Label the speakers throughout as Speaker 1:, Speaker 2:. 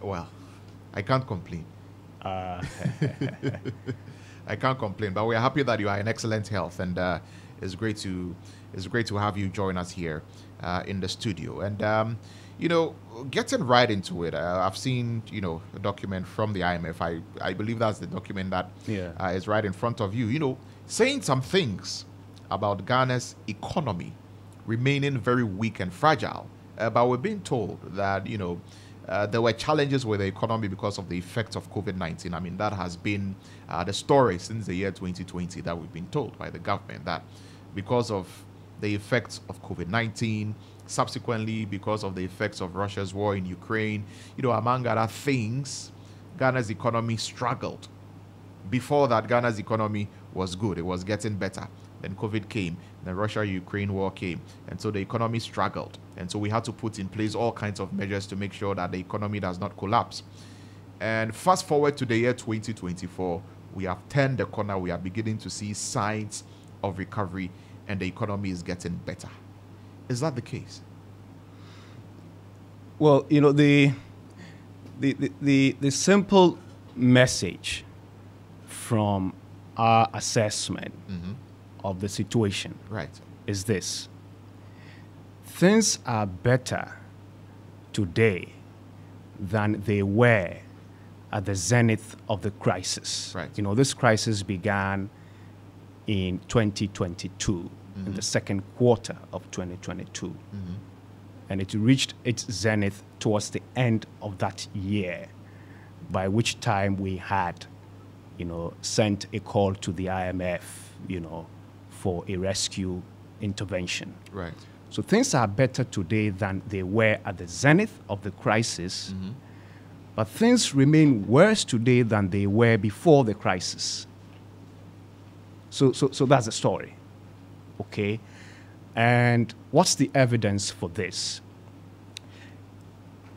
Speaker 1: Well, I can't complain.
Speaker 2: Uh,
Speaker 1: I can't complain, but we're happy that you are in excellent health, and it's great to have you join us here in the studio. And you know, getting right into it, I've seen a document from the IMF. I believe that's the document that
Speaker 2: yeah.
Speaker 1: is right in front of you. Saying some things about Ghana's economy remaining very weak and fragile. But we're being told that there were challenges with the economy because of the effects of COVID-19. I mean, that has been the story since the year 2020 that we've been told by the government, that because of the effects of COVID-19, subsequently because of the effects of Russia's war in Ukraine, among other things, Ghana's economy struggled. Before that, Ghana's economy was good. It was getting better. Then COVID came, then Russia-Ukraine war came, and so the economy struggled. And so we had to put in place all kinds of measures to make sure that the economy does not collapse. And fast forward to the year 2024, we have turned the corner. We are beginning to see signs of recovery, and the economy is getting better. Is that the case?
Speaker 2: Well, the simple message from our assessment of the situation is this: things are better today than they were at the zenith of the crisis.
Speaker 1: Right.
Speaker 2: This crisis began in 2022, in the second quarter of 2022. And it reached its zenith towards the end of that year, by which time we had, sent a call to the IMF, for a rescue intervention.
Speaker 1: Right.
Speaker 2: So things are better today than they were at the zenith of the crisis, but things remain worse today than they were before the crisis. So that's the story, okay? And what's the evidence for this?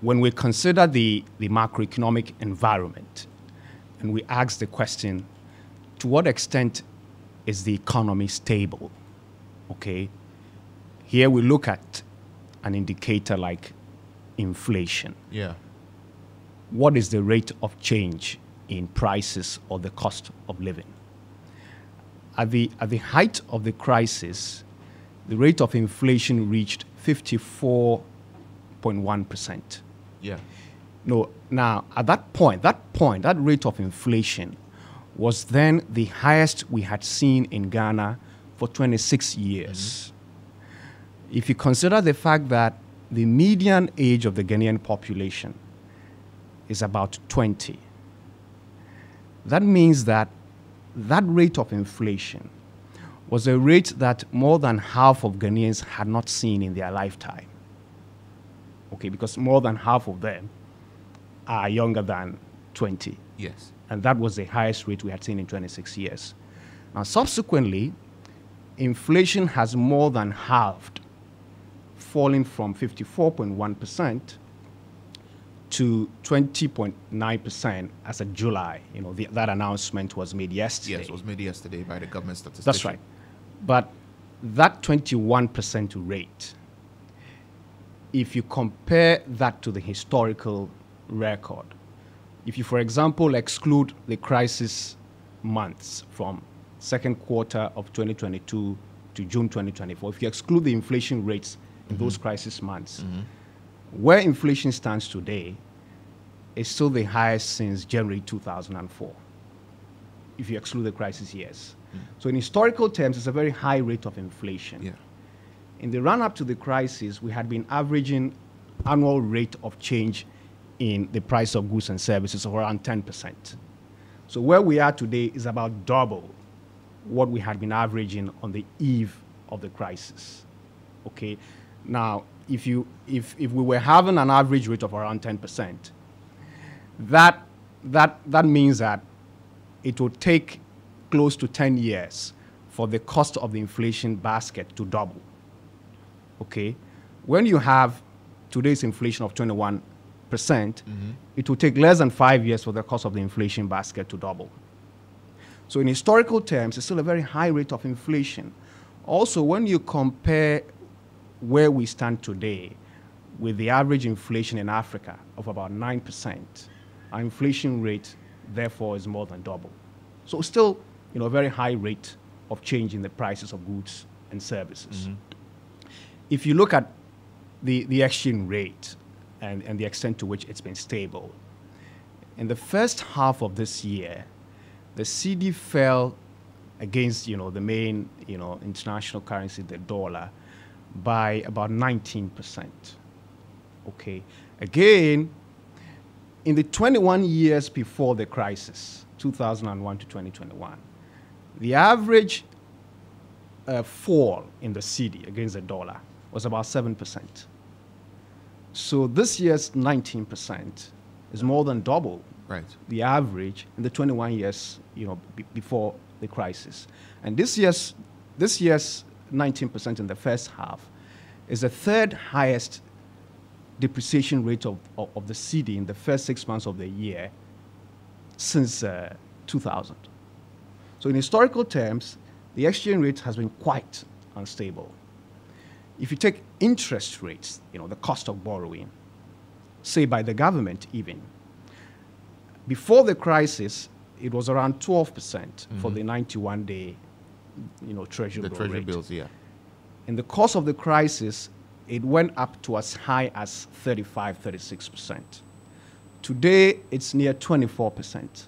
Speaker 2: When we consider the macroeconomic environment, and we ask the question, to what extent is the economy stable? Okay, here we look at an indicator like inflation.
Speaker 1: Yeah.
Speaker 2: What is the rate of change in prices or the cost of living? At the height of the crisis, the rate of inflation reached 54.1%.
Speaker 1: Yeah.
Speaker 2: No, now at that point, that rate of inflation was then the highest we had seen in Ghana for 26 years. If you consider the fact that the median age of the Ghanaian population is about 20, that means that rate of inflation was a rate that more than half of Ghanaians had not seen in their lifetime. Okay, because more than half of them are younger than 20.
Speaker 1: Yes.
Speaker 2: And that was the highest rate we had seen in 26 years. Now, subsequently, inflation has more than halved, falling from 54.1% to 20.9% as of July. That announcement was made yesterday.
Speaker 1: Yes, it was made yesterday by the government statistician.
Speaker 2: That's right. But that 21% rate, if you compare that to the historical record, if you, for example, exclude the crisis months from second quarter of 2022 to June 2024, if you exclude the inflation rates in those crisis months, where inflation stands today is still the highest since January 2004, if you exclude the crisis years. So in historical terms, it's a very high rate of inflation.
Speaker 1: Yeah.
Speaker 2: In the run-up to the crisis, we had been averaging annual rate of change in the price of goods and services of around 10%. So where we are today is about double what we had been averaging on the eve of the crisis. Okay. Now, if we were having an average rate of around 10%, that means that it would take close to 10 years for the cost of the inflation basket to double. Okay. When you have today's inflation of 21%, it will take less than 5 years for the cost of the inflation basket to double. So in historical terms, it's still a very high rate of inflation. Also, when you compare where we stand today with the average inflation in Africa of about 9%, our inflation rate, therefore, is more than double. So still, a very high rate of change in the prices of goods and services. If you look at the exchange rate and the extent to which it's been stable, in the first half of this year, the CD fell against, the main, international currency, the dollar, by about 19%. Okay. Again, in the 21 years before the crisis, 2001 to 2021, the average fall in the CD against the dollar was about 7%. So this year's 19% is more than double the average in the 21 years, before the crisis. And this year's 19% in the first half is the third highest depreciation rate of the CD in the first 6 months of the year since 2000. So in historical terms, the exchange rate has been quite unstable. If you take interest rates, the cost of borrowing, say by the government even, before the crisis, it was around 12% for the 91-day, treasury bill rate.
Speaker 1: Bills, yeah.
Speaker 2: In the course of the crisis, it went up to as high as 35, 36%. Today, it's near 24%.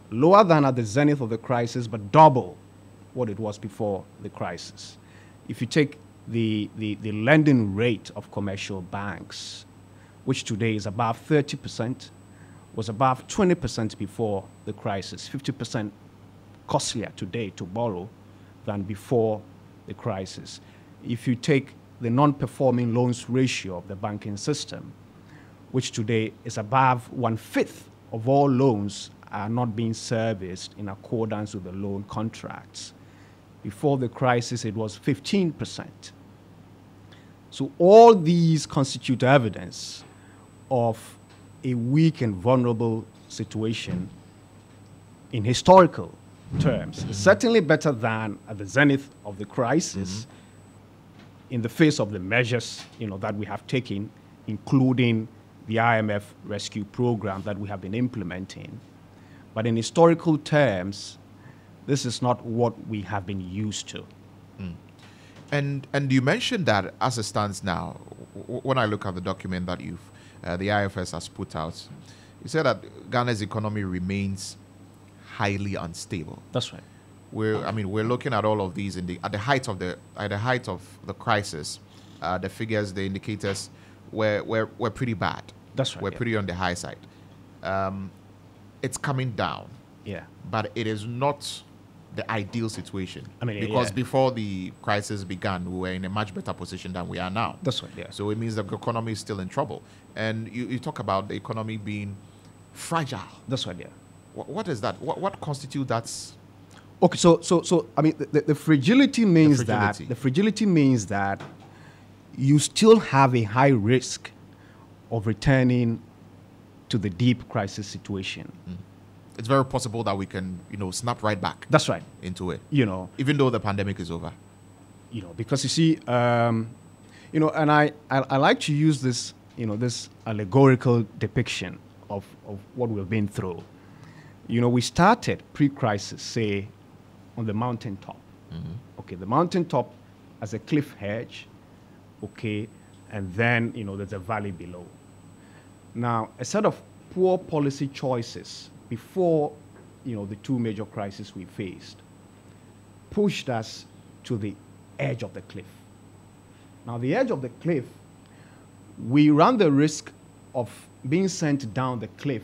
Speaker 2: Lower than at the zenith of the crisis, but double what it was before the crisis. If you take the lending rate of commercial banks, which today is above 30%, was above 20% before the crisis, 50% costlier today to borrow than before the crisis. If you take the non-performing loans ratio of the banking system, which today is above 1/5 of all loans are not being serviced in accordance with the loan contracts. Before the crisis, it was 15%. So all these constitute evidence of a weak and vulnerable situation in historical terms. Certainly better than at the zenith of the crisis, in the face of the measures that we have taken, including the IMF rescue program that we have been implementing. But in historical terms, this is not what we have been used to.
Speaker 1: And you mentioned that as it stands now, when I look at the document that the IFS has put out, you said that Ghana's economy remains highly unstable.
Speaker 2: That's right.
Speaker 1: We're looking at all of these at the height of the crisis. The figures, the indicators were pretty bad.
Speaker 2: That's right.
Speaker 1: We're pretty on the high side. It's coming down.
Speaker 2: Yeah.
Speaker 1: But it is not the ideal situation.
Speaker 2: Because
Speaker 1: before the crisis began, we were in a much better position than we are now.
Speaker 2: That's right. Yeah.
Speaker 1: So it means the economy is still in trouble. And you talk about the economy being fragile.
Speaker 2: That's right. Yeah.
Speaker 1: What is that? What constitutes that?
Speaker 2: Okay, so the fragility means that you still have a high risk of returning to the deep crisis situation.
Speaker 1: It's very possible that we can, snap right back.
Speaker 2: That's right.
Speaker 1: Into it.
Speaker 2: Even
Speaker 1: though the pandemic is over.
Speaker 2: Because you see, and I like to use this, this allegorical depiction of what we've been through. We started pre-crisis, say, on the mountaintop. Okay, the mountaintop as a cliff edge, okay, and then, there's a valley below. Now, a set of poor policy choices before, the two major crises we faced pushed us to the edge of the cliff. Now, the edge of the cliff, we run the risk of being sent down the cliff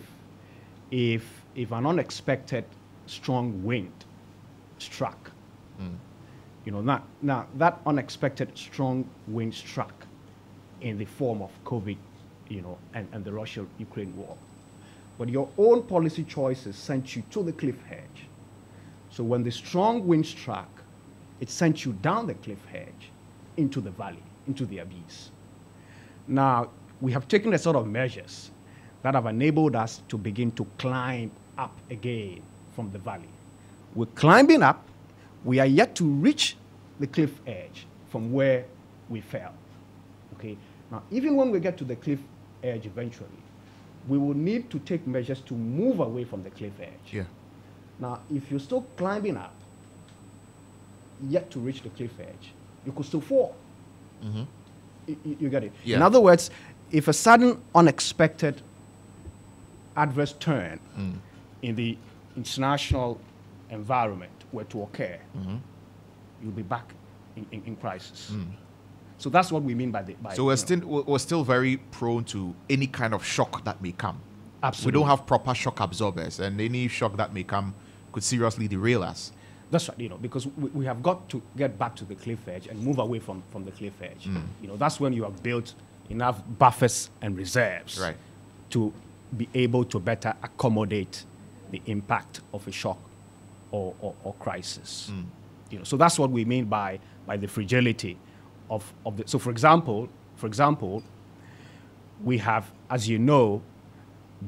Speaker 2: if an unexpected strong wind struck. Now that unexpected strong wind struck in the form of COVID, and the Russia-Ukraine war. But your own policy choices sent you to the cliff edge. So when the strong wind struck, it sent you down the cliff edge into the valley, into the abyss. Now, we have taken a sort of measures that have enabled us to begin to climb up again from the valley. We're climbing up. We are yet to reach the cliff edge from where we fell. Okay? Now, even when we get to the cliff edge eventually, we will need to take measures to move away from the cliff edge.
Speaker 1: Yeah.
Speaker 2: Now, if you're still climbing up, yet to reach the cliff edge, you could still fall. You get it?
Speaker 1: Yeah.
Speaker 2: In other words, if a sudden, unexpected adverse turn in the international environment were to occur, you'll be back in crisis. So that's what we mean by the.
Speaker 1: So we're still very prone to any kind of shock that may come.
Speaker 2: Absolutely.
Speaker 1: We don't have proper shock absorbers, and any shock that may come could seriously derail us.
Speaker 2: That's right, because we have got to get back to the cliff edge and move away from the cliff edge. That's when you have built enough buffers and reserves to be able to better accommodate the impact of a shock or crisis. So that's what we mean by the fragility of the. So for example, we have, as you know,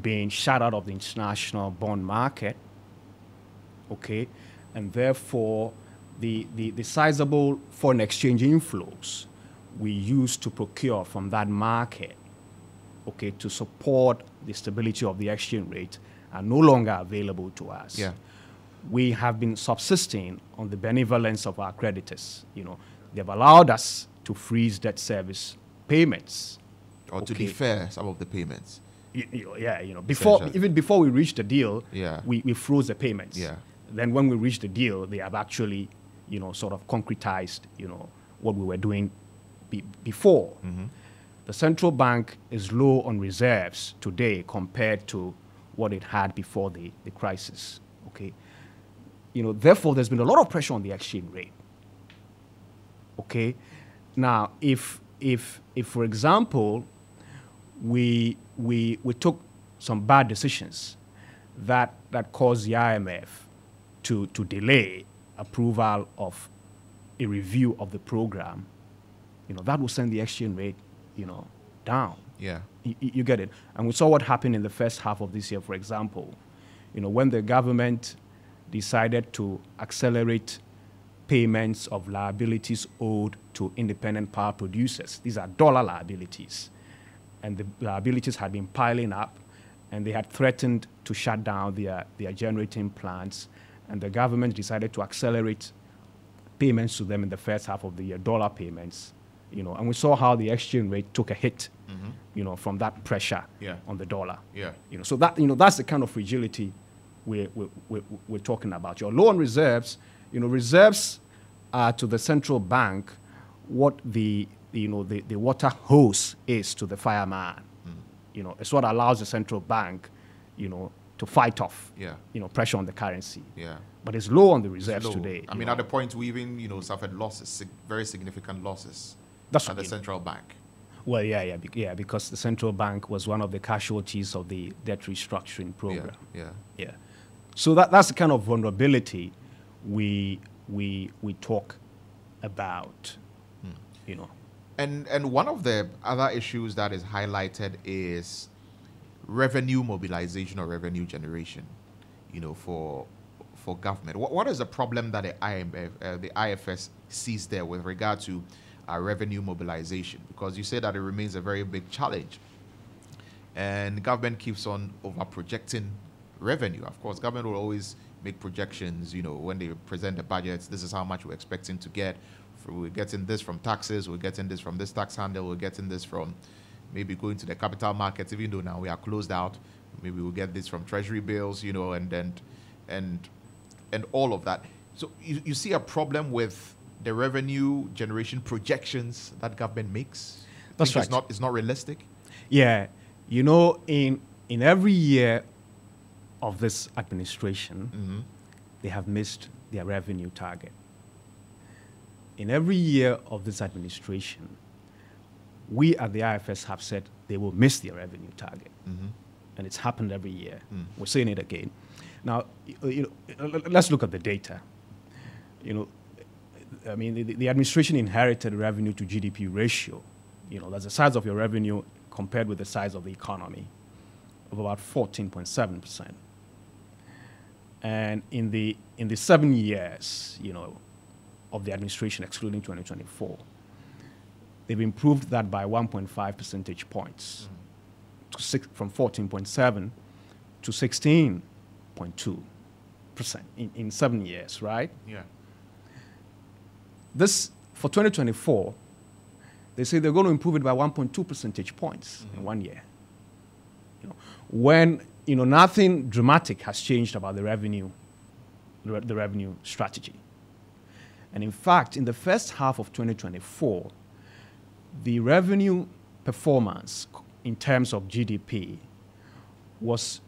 Speaker 2: been shut out of the international bond market. Okay. And therefore, the sizable foreign exchange inflows we use to procure from that market, okay, to support the stability of the exchange rate are no longer available to us.
Speaker 1: Yeah.
Speaker 2: We have been subsisting on the benevolence of our creditors. They've allowed us to freeze debt service payments.
Speaker 1: Or to defer some of the payments.
Speaker 2: Even before we reached the deal, we froze the payments.
Speaker 1: Yeah.
Speaker 2: Then when we reached the deal, they have actually, sort of concretized, what we were doing before. The central bank is low on reserves today compared to what it had before the crisis. Okay. Therefore, there's been a lot of pressure on the exchange rate. Okay. Now, if for example, we took some bad decisions that caused the IMF to delay approval of a review of the program, that will send the exchange rate, down.
Speaker 1: Yeah.
Speaker 2: You get it? And we saw what happened in the first half of this year, for example, when the government decided to accelerate payments of liabilities owed to independent power producers. These are dollar liabilities. And the liabilities had been piling up, and they had threatened to shut down their generating plants. And the government decided to accelerate payments to them in the first half of the year, dollar payments, and we saw how the exchange rate took a hit, from that pressure on the dollar.
Speaker 1: Yeah.
Speaker 2: So that, that's the kind of fragility we're talking about. Your low on reserves, reserves are to the central bank what the water hose is to the fireman. It's what allows the central bank, to fight off, pressure on the currency.
Speaker 1: Yeah.
Speaker 2: But it's low on the reserves today.
Speaker 1: I mean, at the point we even, suffered losses, very significant losses at the central bank.
Speaker 2: Well, yeah, because the central bank was one of the casualties of the debt restructuring program. Yeah. So that's the kind of vulnerability we talk about,
Speaker 1: And one of the other issues that is highlighted is revenue mobilization or revenue generation, for government. What is the problem that the IFS sees there with regard to revenue mobilization? Because you say that it remains a very big challenge, and government keeps on over projecting revenue. Of course, government will always make projections. When they present the budgets, this is how much we're expecting to get. We're getting this from taxes. We're getting this from this tax handle. We're getting this from maybe going to the capital markets, even though now we are closed out. Maybe we'll get this from treasury bills, and all of that. So you see a problem with the revenue generation projections that government makes?
Speaker 2: That's right.
Speaker 1: It's not realistic?
Speaker 2: Yeah. In every year of this administration, they have missed their revenue target. In every year of this administration, we at the IFS have said they will miss their revenue target. And it's happened every year. We're saying it again. Now, let's look at the data. I mean, the administration inherited revenue to GDP ratio. That's the size of your revenue compared with the size of the economy of about 14.7%. And in the 7 years, of the administration, excluding 2024, they've improved that by 1.5 percentage points, from 14.7 to 16.2% in 7 years, right?
Speaker 1: Yeah.
Speaker 2: This, for 2024, they say they're going to improve it by 1.2 percentage points in 1 year. When nothing dramatic has changed about the revenue strategy. And in fact, in the first half of 2024, the revenue performance in terms of GDP was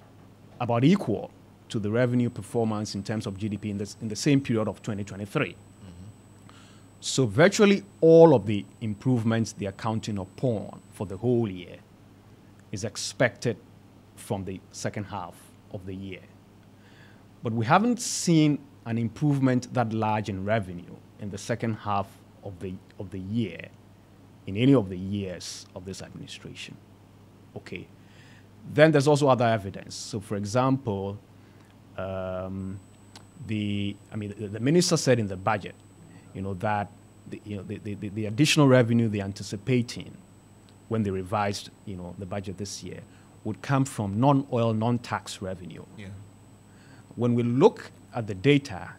Speaker 2: about equal to the revenue performance in terms of GDP in the same period of 2023. So virtually all of the improvements they are counting upon for the whole year is expected from the second half of the year. But we haven't seen an improvement that large in revenue in the second half of the year in any of the years of this administration. Okay. Then there's also other evidence. So, for example, the minister said in the budget, that the additional revenue they're anticipating when they revised, the budget this year would come from non-oil, non-tax revenue.
Speaker 1: Yeah.
Speaker 2: When we look at the data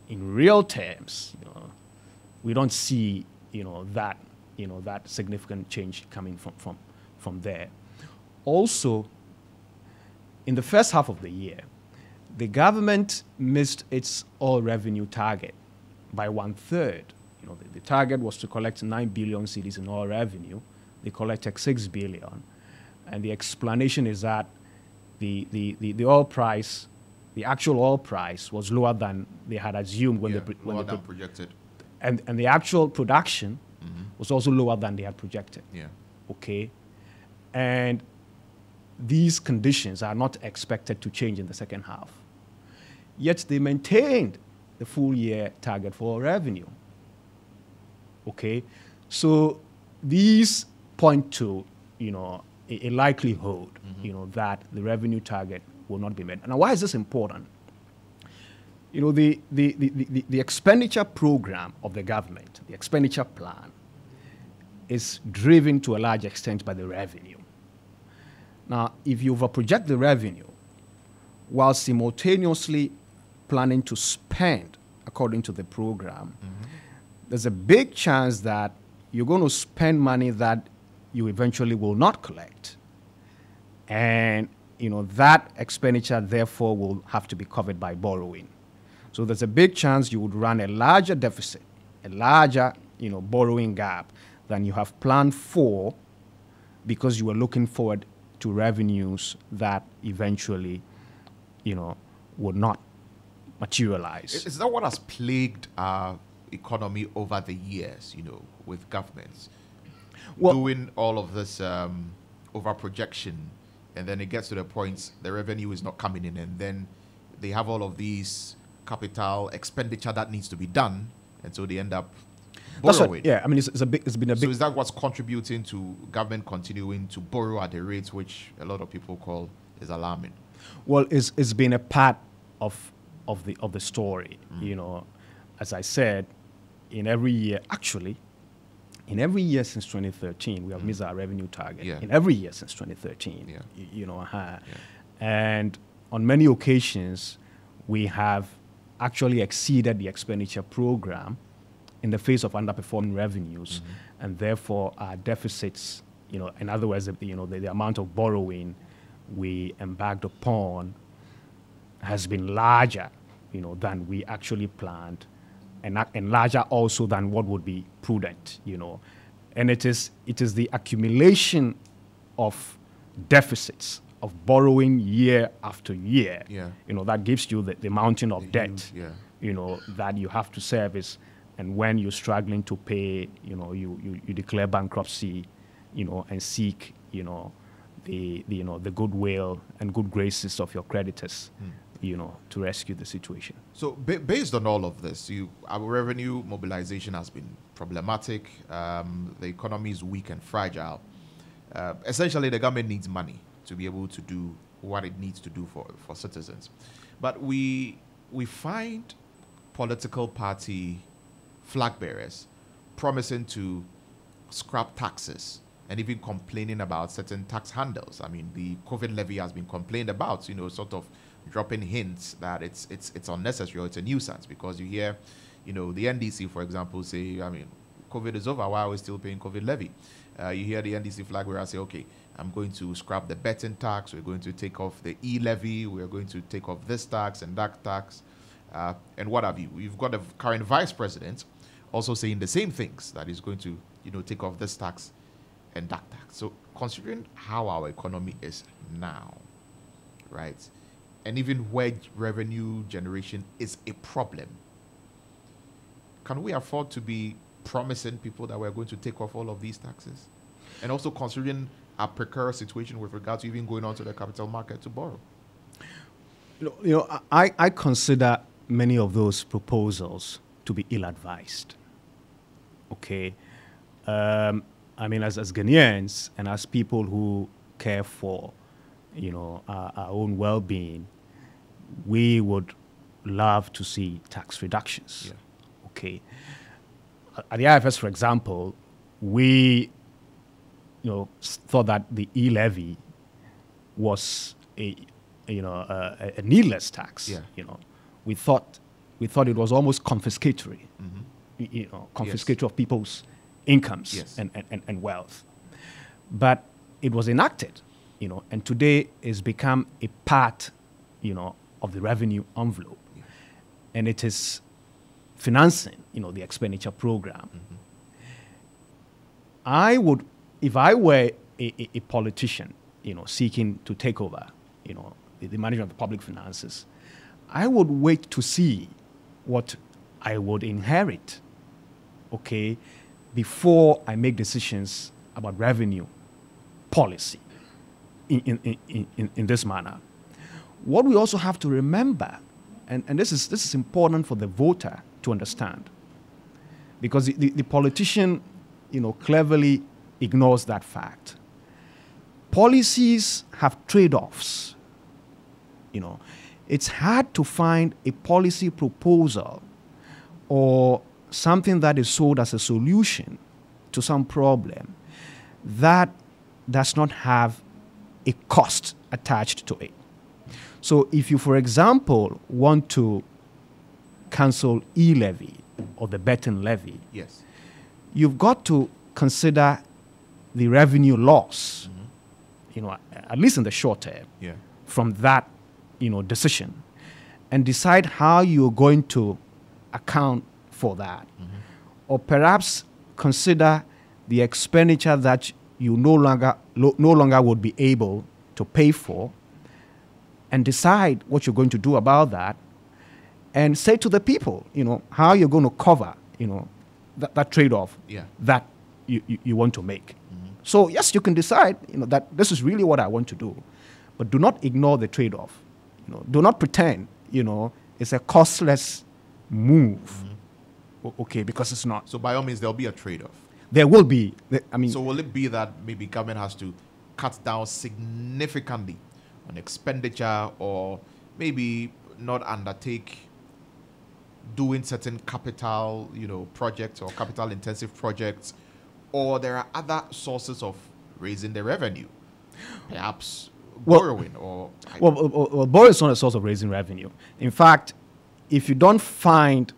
Speaker 2: in real terms, we don't see, that significant change coming from there. Also, in the first half of the year, the government missed its oil revenue target by 1/3. The target was to collect 9 billion cedis in oil revenue. They collected 6 billion. And the explanation is that the oil price, the actual oil price, was lower than they had assumed when
Speaker 1: lower than projected.
Speaker 2: And the actual production was also lower than they had projected.
Speaker 1: Yeah.
Speaker 2: Okay. And these conditions are not expected to change in the second half. Yet they maintained the full year target for revenue. Okay. So these point to, a likelihood, that the revenue target will not be met. Now, why is this important? The expenditure program of the government, the expenditure plan, is driven to a large extent by the revenue. Now, if you overproject the revenue while simultaneously planning to spend according to the program, there's a big chance that you're going to spend money that you eventually will not collect. And, that expenditure, therefore, will have to be covered by borrowing. So there's a big chance you would run a larger deficit, a larger, borrowing gap than you have planned for, because you were looking forward to revenues that eventually, would not materialize.
Speaker 1: Is that what has plagued our economy over the years, with governments? Doing all of this over projection, and then it gets to the point the revenue is not coming in, and then they have all of these capital expenditure that needs to be done, and so they end up borrowing.
Speaker 2: Yeah, I mean, it's been a big.
Speaker 1: So is that what's contributing to government continuing to borrow at the rates which a lot of people call is alarming?
Speaker 2: Well, it's been a part of the story. As I said, in every year since 2013, we have missed our revenue target.
Speaker 1: Yeah.
Speaker 2: In every year since 2013,
Speaker 1: Yeah.
Speaker 2: And on many occasions, we have actually exceeded the expenditure program in the face of underperforming revenues, and therefore our deficits, in other words, the amount of borrowing we embarked upon has been larger, than we actually planned, and larger also than what would be prudent, And it is the accumulation of deficits, of borrowing year after year, that gives you the mountain of debt, that you have to service. And when you're struggling to pay, you declare bankruptcy, and seek, the goodwill and good graces of your creditors, to rescue the situation.
Speaker 1: So based on all of this, our revenue mobilization has been problematic. The economy is weak and fragile. Essentially, the government needs money to be able to do what it needs to do for citizens. But we find political party flag bearers promising to scrap taxes and even complaining about certain tax handles. I mean, the COVID levy has been complained about, sort of dropping hints that it's unnecessary or it's a nuisance, because you hear, the NDC, for example, say, I mean, COVID is over, why are we still paying COVID levy? You hear the NDC flag where I say, okay, I'm going to scrap the betting tax, we're going to take off the e-levy, we're going to take off this tax and that tax, and what have you. We've got the current vice president also saying the same things, that he's going to, take off this tax and that tax. So considering how our economy is now, right, and even where revenue generation is a problem, can we afford to be promising people that we're going to take off all of these taxes? And also considering a precarious situation with regard to even going onto the capital market to borrow.
Speaker 2: I consider many of those proposals to be ill-advised. Okay. I mean, as Ghanaians and as people who care for, our own well-being, we would love to see tax reductions.
Speaker 1: Yeah.
Speaker 2: Okay. At the IFS, for example, we, thought that the e-levy was a needless tax.
Speaker 1: Yeah.
Speaker 2: We thought it was almost confiscatory. Confiscatory of people's incomes
Speaker 1: Yes.
Speaker 2: and wealth. But it was enacted, and today it's become a part, of the revenue envelope.
Speaker 1: Yeah.
Speaker 2: And it is financing, the expenditure program. I would, if I were a politician, seeking to take over, the management of the public finances, I would wait to see what I would inherit, okay, before I make decisions about revenue policy in this manner. What we also have to remember, and this is important for the voter to understand, because the politician, cleverly ignores that fact. Policies have trade-offs. It's hard to find a policy proposal or something that is sold as a solution to some problem that does not have a cost attached to it. So if you, for example, want to cancel e-levy or the betting levy,
Speaker 1: Yes.
Speaker 2: you've got to consider the revenue loss, at least in the short term,
Speaker 1: Yeah.
Speaker 2: from that, decision, and decide how you're going to account for that. Or perhaps consider the expenditure that you no longer would be able to pay for, and decide what you're going to do about that, and say to the people, how you're going to cover, that trade-off
Speaker 1: Yeah.
Speaker 2: that you want to make. So yes, you can decide, that this is really what I want to do, but do not ignore the trade-off. Do not pretend, it's a costless move. Okay, because it's not.
Speaker 1: So by all means, there'll be a trade-off.
Speaker 2: There will be.
Speaker 1: So will it be that maybe government has to cut down significantly on expenditure, or maybe not undertake doing certain capital, projects or capital-intensive projects, or there are other sources of raising the revenue, perhaps borrowing or...
Speaker 2: Well, borrowing is not a source of raising revenue. In fact, if you don't find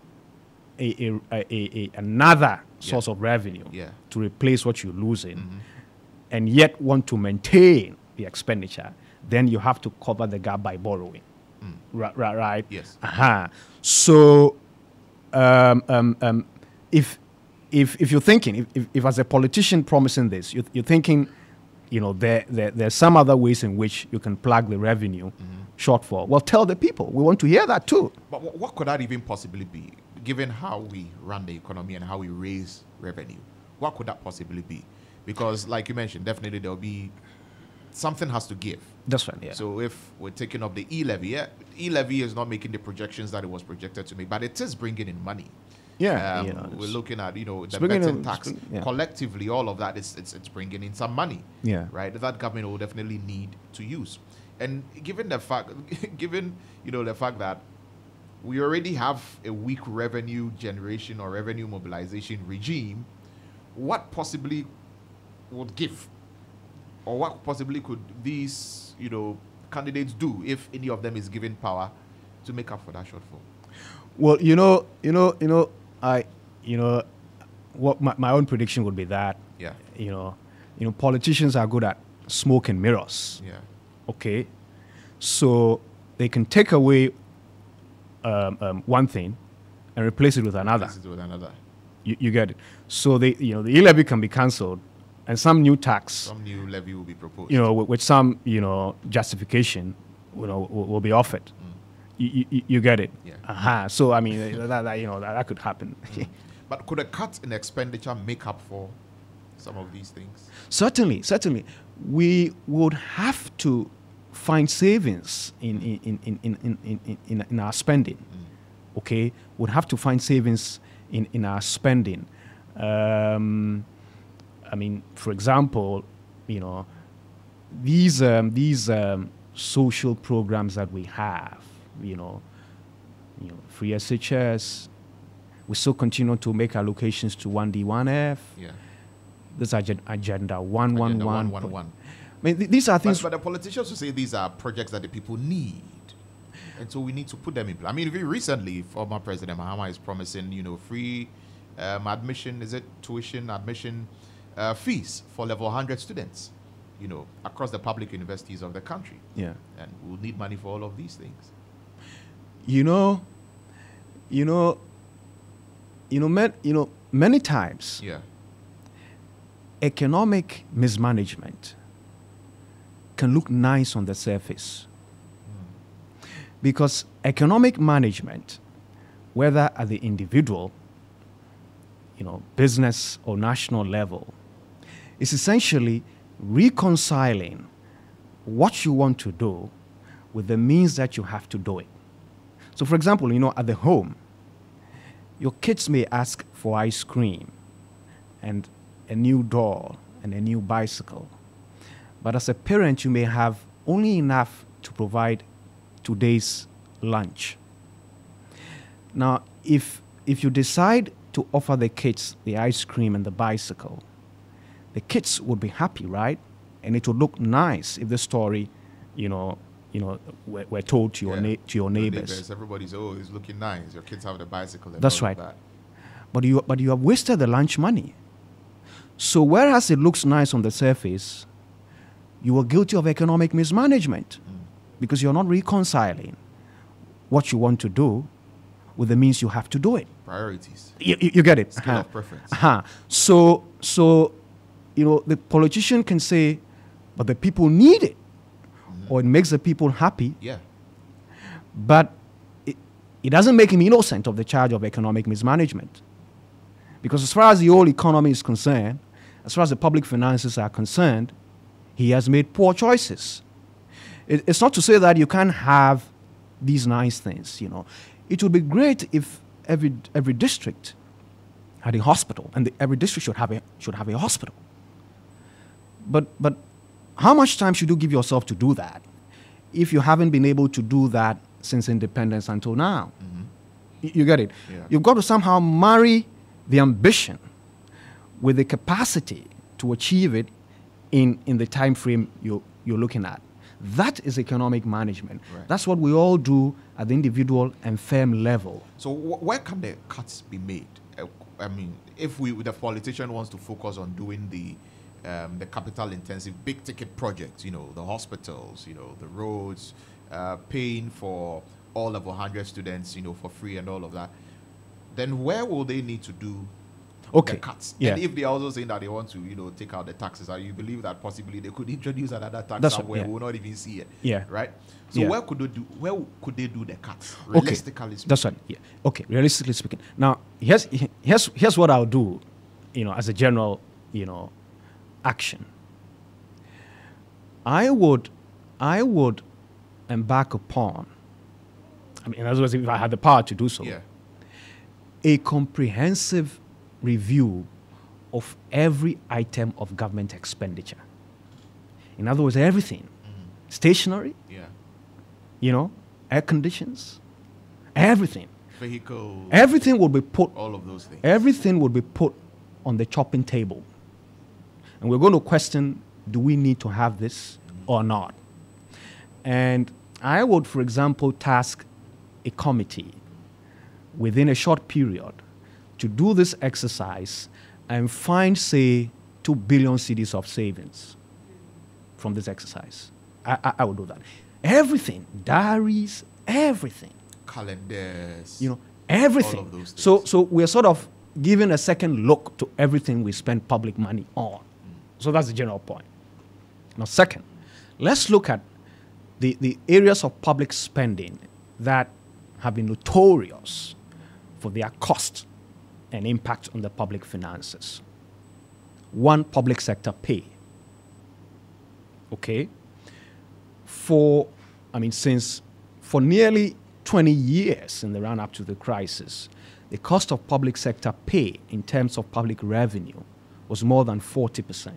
Speaker 2: another source of revenue to replace what you're losing, and yet want to maintain the expenditure, then you have to cover the gap by borrowing. Right?
Speaker 1: Yes.
Speaker 2: So, if you're thinking, if as a politician promising this, you're thinking, there's some other ways in which you can plug the revenue shortfall. Well, tell the people. We want to hear that too.
Speaker 1: But what could that even possibly be, given how we run the economy and how we raise revenue? What could that possibly be? Because, like you mentioned, definitely there'll be something has to give.
Speaker 2: That's right. Yeah.
Speaker 1: So if we're taking up the e-levy, e-levy is not making the projections that it was projected to make, but it is bringing in money.
Speaker 2: Yeah,
Speaker 1: we're looking at the betting tax collectively. All of that it's bringing in some money.
Speaker 2: Yeah,
Speaker 1: right. That government will definitely need to use. And given the fact, the fact that we already have a weak revenue generation or revenue mobilization regime, what possibly would give, or what possibly could these, candidates do if any of them is given power to make up for that shortfall?
Speaker 2: Well, what my own prediction would be that,
Speaker 1: Yeah.
Speaker 2: Politicians are good at smoke and mirrors.
Speaker 1: Yeah.
Speaker 2: Okay, so they can take away one thing and replace it with another. You get it. So the e-levy can be cancelled, and some new tax,
Speaker 1: some new levy will be proposed.
Speaker 2: With some justification, will be offered. You get it.
Speaker 1: Yeah.
Speaker 2: So I mean that could happen.
Speaker 1: But could a cut in expenditure make up for some of these things?
Speaker 2: Certainly. We would have to find savings in our spending. Okay, would have to find savings in our spending. I mean, for example, these social programs that we have, free SHS, we still continue to make allocations to 1D, 1F.
Speaker 1: Yeah.
Speaker 2: This agenda 111. I mean, these are things.
Speaker 1: But the politicians will say these are projects that the people need, and so we need to put them in place. I mean, very recently, former President Mahama is promising, free admission, tuition admission fees for level 100 students, across the public universities of the country.
Speaker 2: Yeah.
Speaker 1: And we'll need money for all of these things.
Speaker 2: Many times.
Speaker 1: Yeah.
Speaker 2: Economic mismanagement can look nice on the surface. Because economic management, whether at the individual, business or national level, is essentially reconciling what you want to do with the means that you have to do it. So, for example, at the home, your kids may ask for ice cream and a new doll and a new bicycle. But as a parent, you may have only enough to provide today's lunch. Now, if you decide to offer the kids the ice cream and the bicycle, the kids would be happy, right? And it would look nice if the story, were told to your neighbors.
Speaker 1: Everybody's, it's looking nice. Your kids have the bicycle. And
Speaker 2: that's right.
Speaker 1: That.
Speaker 2: But you have wasted the lunch money. So whereas it looks nice on the surface, you are guilty of economic mismanagement because you're not reconciling what you want to do with the means you have to do it.
Speaker 1: Priorities.
Speaker 2: You get it.
Speaker 1: Scale of preference.
Speaker 2: So the politician can say, but the people need it, or it makes the people happy.
Speaker 1: Yeah.
Speaker 2: But it doesn't make him innocent of the charge of economic mismanagement. Because as far as the whole economy is concerned, as far as the public finances are concerned, he has made poor choices. It's not to say that you can't have these nice things, It would be great if every district had a hospital, and every district should have a hospital. But how much time should you give yourself to do that if you haven't been able to do that since independence until now? You get it?
Speaker 1: Yeah.
Speaker 2: You've got to somehow marry the ambition with the capacity to achieve it in the time frame you're looking at. That is economic management.
Speaker 1: Right.
Speaker 2: That's what we all do at the individual and firm level.
Speaker 1: So where can the cuts be made? I mean, if the politician wants to focus on doing the capital-intensive, big-ticket projects, the hospitals, the roads, paying for all of 100 students, for free and all of that, then where will they need to do the cuts?
Speaker 2: Yeah.
Speaker 1: And if they're also saying that they want to, take out the taxes, you believe that possibly they could introduce another tax
Speaker 2: That's
Speaker 1: somewhere,
Speaker 2: right, yeah.
Speaker 1: we'll not even see it.
Speaker 2: Yeah.
Speaker 1: Right? So
Speaker 2: Yeah.
Speaker 1: where could they do the cuts, realistically speaking?
Speaker 2: That's right. Yeah. Okay, realistically speaking. Now, here's what I'll do, as a general, action. I would embark upon, in other words, if I had the power to do so,
Speaker 1: Yeah.
Speaker 2: a comprehensive review of every item of government expenditure. In other words, everything. Stationery,
Speaker 1: Yeah.
Speaker 2: Air conditions, everything.
Speaker 1: Vehicles.
Speaker 2: Everything will be put.
Speaker 1: All of those things.
Speaker 2: Everything will be put on the chopping table. And we're going to question, do we need to have this or not? And I would, for example, task a committee within a short period to do this exercise and find, say, 2 billion cedis of savings from this exercise. I would do that. Everything, diaries, everything.
Speaker 1: Calendars.
Speaker 2: Everything.
Speaker 1: All of those things.
Speaker 2: So we're sort of giving a second look to everything we spend public money on. So that's the general point. Now, second, let's look at the areas of public spending that have been notorious for their cost and impact on the public finances. One, public sector pay. Okay? For nearly 20 years in the run-up to the crisis, the cost of public sector pay in terms of public revenue was more than 40%.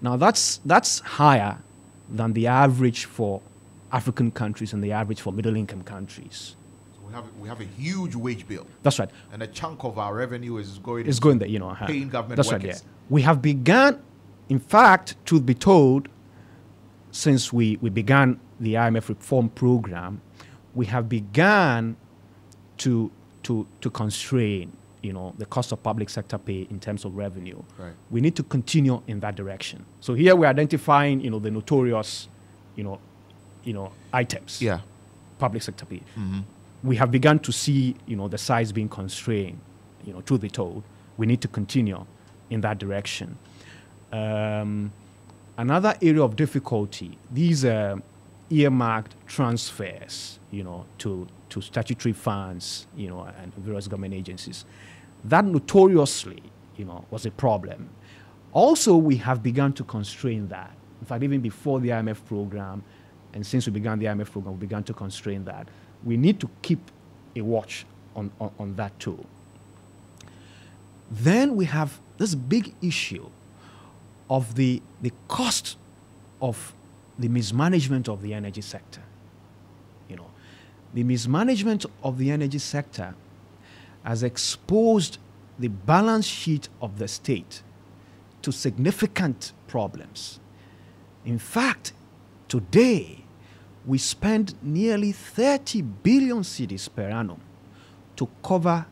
Speaker 2: Now, that's higher than the average for African countries and the average for middle-income countries.
Speaker 1: So we have a huge wage bill.
Speaker 2: That's right.
Speaker 1: And a chunk of our revenue is going
Speaker 2: there,
Speaker 1: paying government
Speaker 2: that's
Speaker 1: workers.
Speaker 2: Right, yeah. We have begun, in fact, truth be told, since we began the IMF reform program, we have begun to constrain, the cost of public sector pay in terms of revenue.
Speaker 1: Right.
Speaker 2: We need to continue in that direction. So here we're identifying, the notorious, items.
Speaker 1: Yeah.
Speaker 2: Public sector pay.
Speaker 1: Mm-hmm.
Speaker 2: We have begun to see, the size being constrained, truth be told. We need to continue in that direction. Another area of difficulty, these earmarked transfers, to statutory funds, and various government agencies. That notoriously, was a problem. Also, we have begun to constrain that. In fact, even before the IMF program, and since we began the IMF program, we began to constrain that. We need to keep a watch on that too. Then we have this big issue of the cost of the mismanagement of the energy sector. The mismanagement of the energy sector has exposed the balance sheet of the state to significant problems. In fact, today, we spend nearly 30 billion cedis per annum to cover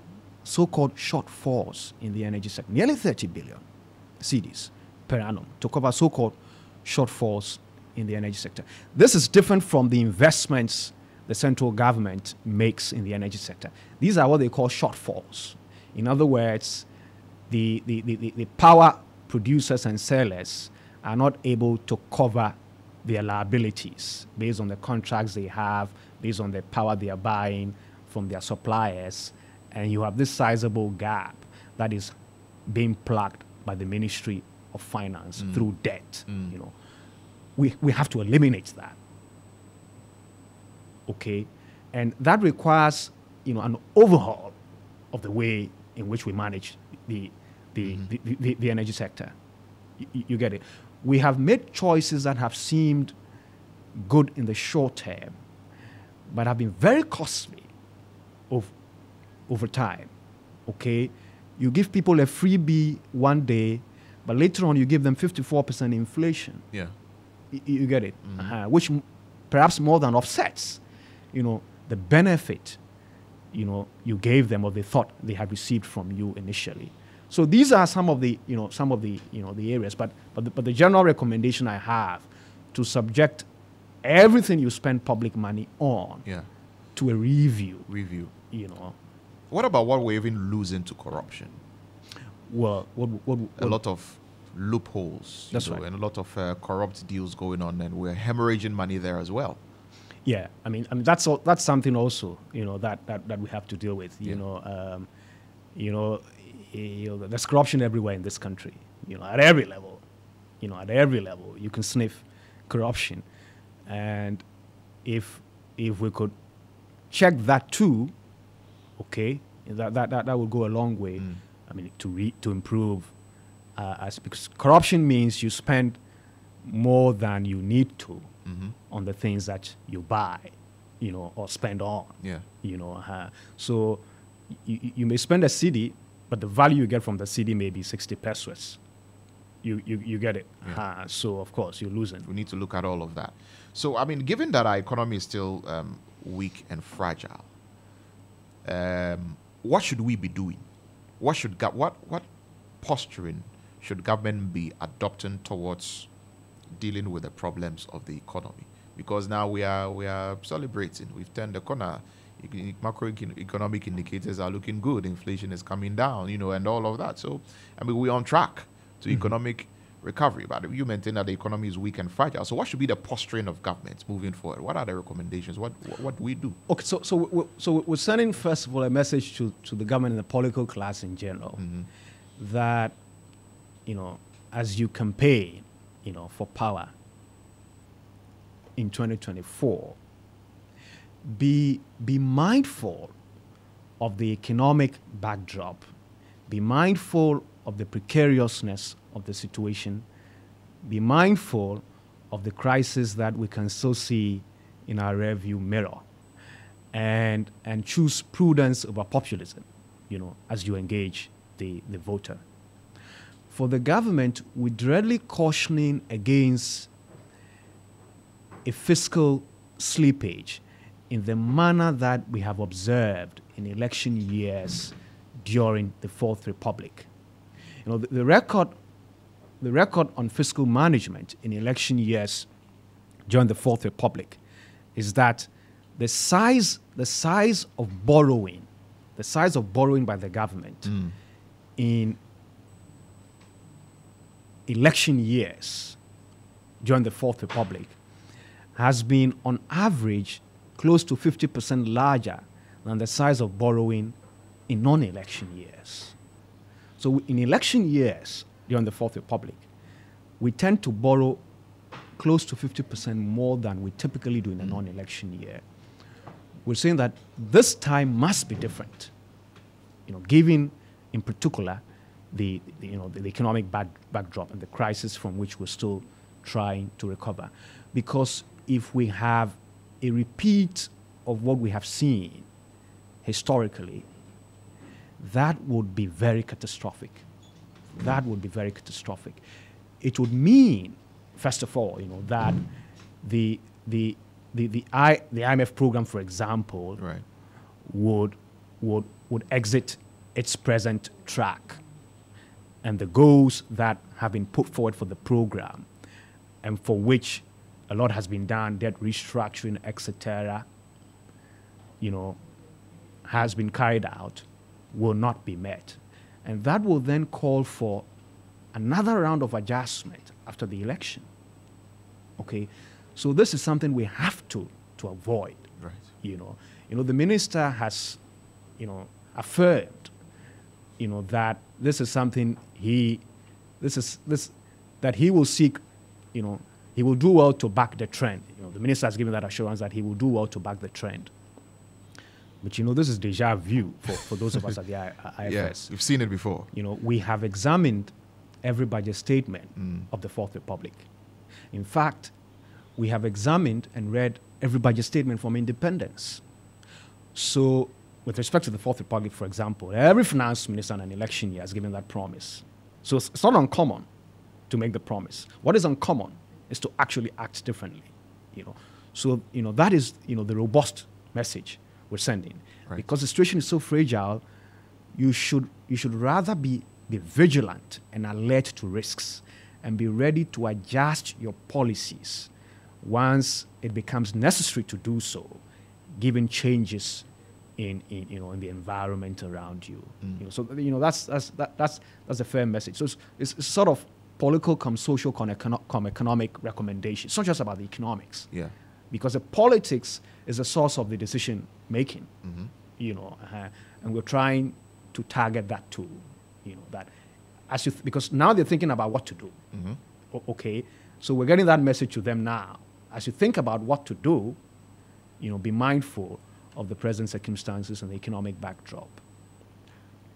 Speaker 2: so-called shortfalls in the energy sector. Nearly 30 billion cedis per annum to cover so-called shortfalls in the energy sector. This is different from the investments the central government makes in the energy sector. These are what they call shortfalls. In other words, the power producers and sellers are not able to cover their liabilities based on the contracts they have, based on the power they are buying from their suppliers, and you have this sizable gap that is being plugged by the Ministry of Finance through debt. We have to eliminate that. Okay, and that requires an overhaul of the way in which we manage the energy sector. You get it? We have made choices that have seemed good in the short term, but have been very costly over time. Okay, you give people a freebie one day, but later on you give them 54% inflation.
Speaker 1: Yeah,
Speaker 2: you get it? Which perhaps more than offsets the benefit, you gave them or they thought they had received from you initially. So these are some of the the areas. But the general recommendation I have to subject everything you spend public money on to a review.
Speaker 1: What about what we're even losing to corruption?
Speaker 2: Well,
Speaker 1: a lot of loopholes.
Speaker 2: That's right.
Speaker 1: And a lot of corrupt deals going on, and we're hemorrhaging money there as well.
Speaker 2: Yeah, I mean that's something also that we have to deal with. There's corruption everywhere in this country. At every level, you can sniff corruption, and if we could check that too, okay, that would go a long way. I mean to improve, because corruption means you spend more than you need to. On the things that you buy, or spend on.
Speaker 1: Yeah.
Speaker 2: So you may spend a cedi, but but the value you get from the cedi may be 60 pesos. You get it.
Speaker 1: Yeah.
Speaker 2: So of course you're losing.
Speaker 1: We need to look at all of that. So, I mean, given that our economy is still weak and fragile, what should we be doing? What posturing should government be adopting towards dealing with the problems of the economy? Because now we are celebrating. We've turned the corner. Macroeconomic indicators are looking good. Inflation is coming down, and all of that. So, I mean, we're on track to economic recovery. But you maintain that the economy is weak and fragile. So, what should be the posturing of governments moving forward? What are the recommendations? What do we do?
Speaker 2: Okay, so we're sending first of all a message to the government and the political class in general that as you campaign for power in 2024, be mindful of the economic backdrop, be mindful of the precariousness of the situation, be mindful of the crisis that we can still see in our rearview mirror, and choose prudence over populism, as you engage the voter. For the government, we're directly cautioning against a fiscal slippage in the manner that we have observed in election years during the Fourth Republic. The record on fiscal management in election years during the Fourth Republic is that the size of borrowing by the government in election years during the Fourth Republic has been on average close to 50% larger than the size of borrowing in non-election years. So in election years during the Fourth Republic, we tend to borrow close to 50% more than we typically do in a non-election year. We're saying that this time must be different, given in particular the economic backdrop and the crisis from which we're still trying to recover. Because if we have a repeat of what we have seen historically, that would be very catastrophic. That would be very catastrophic. It would mean, first of all, that the IMF program, for example,
Speaker 1: Right.
Speaker 2: would exit its present track, and the goals that have been put forward for the program, and for which a lot has been done, debt restructuring, etc., has been carried out, will not be met. And that will then call for another round of adjustment after the election. Okay? So this is something we have to avoid.
Speaker 1: Right.
Speaker 2: The minister has, affirmed, that this is something that he will seek, he will do well to back the trend. The minister has given that assurance that he will do well to back the trend. But this is deja vu for those of us at the IFS.
Speaker 1: Yes, we've seen it before.
Speaker 2: We have examined every budget statement of the Fourth Republic. In fact, we have examined and read every budget statement from independence. So, with respect to the Fourth Republic, for example, every finance minister in an election year has given that promise. So it's not uncommon to make the promise. What is uncommon is to actually act differently. So that is the robust message we're sending.
Speaker 1: Right.
Speaker 2: Because the situation is so fragile, you should rather be vigilant and alert to risks, and be ready to adjust your policies once it becomes necessary to do so, given changes in the environment around you. So that's a fair message. So it's sort of political come social come economic recommendation. It's not just about the economics.
Speaker 1: Yeah.
Speaker 2: Because the politics is the source of the decision making. And we're trying to target that too. That because now they're thinking about what to do. Okay, so we're getting that message to them now. As you think about what to do, be mindful of the present circumstances and the economic backdrop.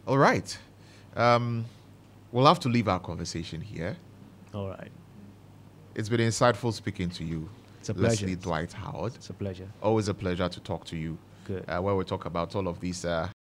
Speaker 1: All right. We'll have to leave our conversation here.
Speaker 2: All right.
Speaker 1: It's been insightful speaking to you.
Speaker 2: It's a pleasure.
Speaker 1: Leslie Dwight Howard.
Speaker 2: It's a pleasure.
Speaker 1: Always a pleasure to talk to you.
Speaker 2: Good.
Speaker 1: Where we talk about all of these